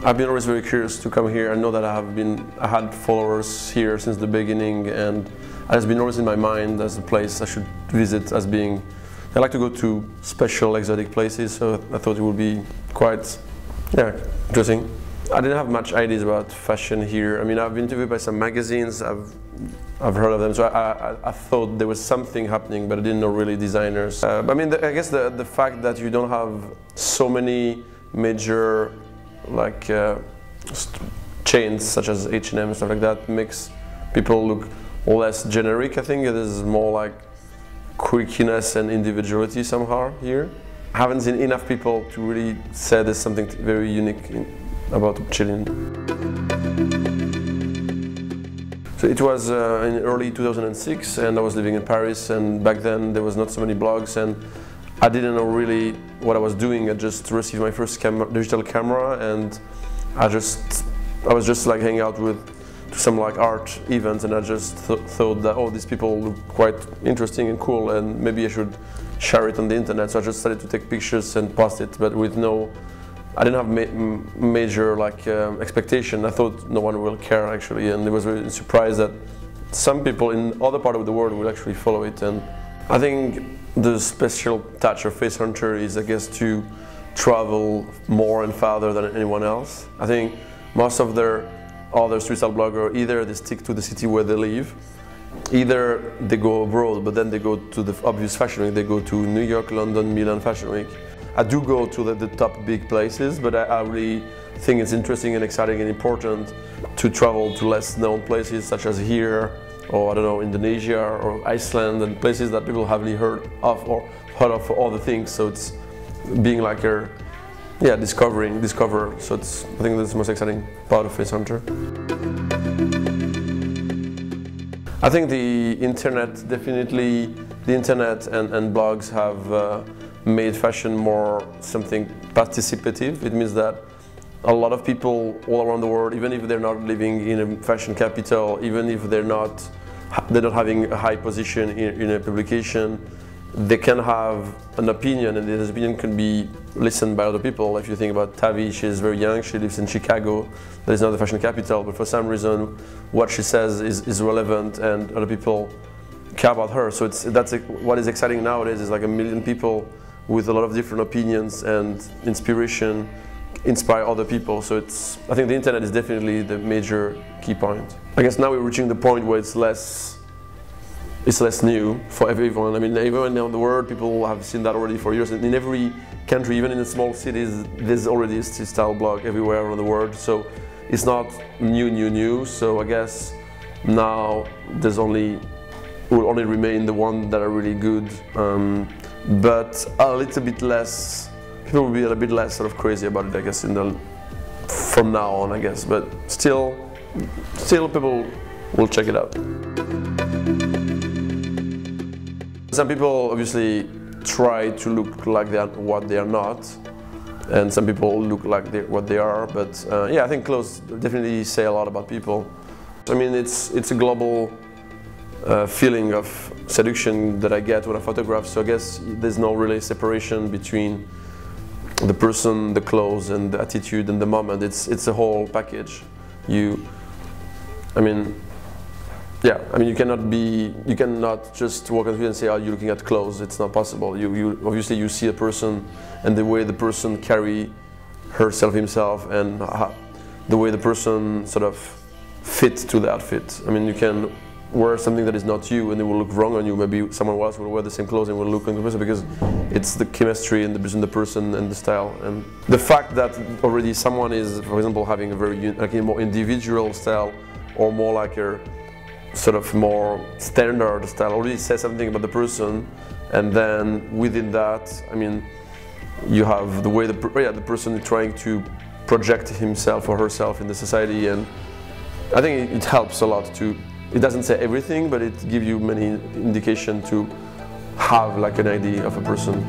I've been always very curious to come here. I know that I had followers here since the beginning, and it has been always in my mind as a place I should visit. I like to go to special, exotic places, so I thought it would be quite, interesting. I didn't have much ideas about fashion here. I mean, I've been interviewed by some magazines. I've heard of them, so I thought there was something happening, but I didn't know really designers. I mean, I guess the fact that you don't have so many major chains such as H&M and stuff like that makes people look less generic. I think it is more like quirkiness and individuality somehow here. I haven't seen enough people to really say there's something very unique about Chilean. So it was in early 2006, and I was living in Paris, and back then there was not so many blogs, and I didn't know really what I was doing. I just received my first digital camera, and I was just like hanging out with some like art events, and I just thought that, oh, these people look quite interesting and cool, and maybe I should share it on the internet. So I just started to take pictures and post it, but with I didn't have major expectation. I thought no one will care actually, and I was very surprised that some people in other part of the world will actually follow it. And I think the special touch of Face Hunter is, I guess, to travel more and farther than anyone else. I think most of their other street style bloggers, either they stick to the city where they live, either they go abroad, but then they go to the obvious fashion week. They go to New York, London, Milan Fashion Week. I do go to the top big places, but I really think it's interesting and exciting and important to travel to less known places such as here, or I don't know, Indonesia or Iceland, and places that people haven't heard of or heard of for other things. So it's being like a discover. So I think that's the most exciting part of Face Hunter. I think the internet and blogs have made fashion more something participative. It means that a lot of people all around the world, even if they're not living in a fashion capital, even if they're not having a high position in a publication, they can have an opinion, and this opinion can be listened by other people. If you think about Tavi, she's very young, she lives in Chicago, that is not the fashion capital, but for some reason what she says is relevant and other people care about her. So what is exciting nowadays is like 1 million people with a lot of different opinions and inspiration inspire other people. So I think the internet is definitely the major key point. I guess now we're reaching the point where it's less new for everyone. I mean, everyone around the world, people have seen that already for years. And in every country, even in the small cities, there's already a street style blog everywhere around the world. So it's not new. So I guess now will only remain the ones that are really good. But a little bit less, people will be a little bit less sort of crazy about it, I guess, from now on, I guess. But still people will check it out. Some people obviously try to look like what they are not, and some people look like what they are. But I think clothes definitely say a lot about people. I mean, it's a global feeling of seduction that I get when I photograph, so I guess there's no really separation between the person, the clothes, and the attitude and the moment. It's a whole package. You cannot just walk on the street and say, oh, you're looking at clothes. It's not possible. Obviously you see a person and the way the person carry herself, himself, and the way the person sort of fits to the outfit. I mean, you can wear something that is not you and it will look wrong on you. Maybe someone else will wear the same clothes and will look on the person, because it's the chemistry and between the person and the style. And the fact that already someone is, for example, having a very a more individual style, or more like a sort of more standard style, already says something about the person. And then within that, I mean, you have the way the person is trying to project himself or herself in the society, and I think it helps a lot to. It doesn't say everything, but it gives you many indications to have like an idea of a person.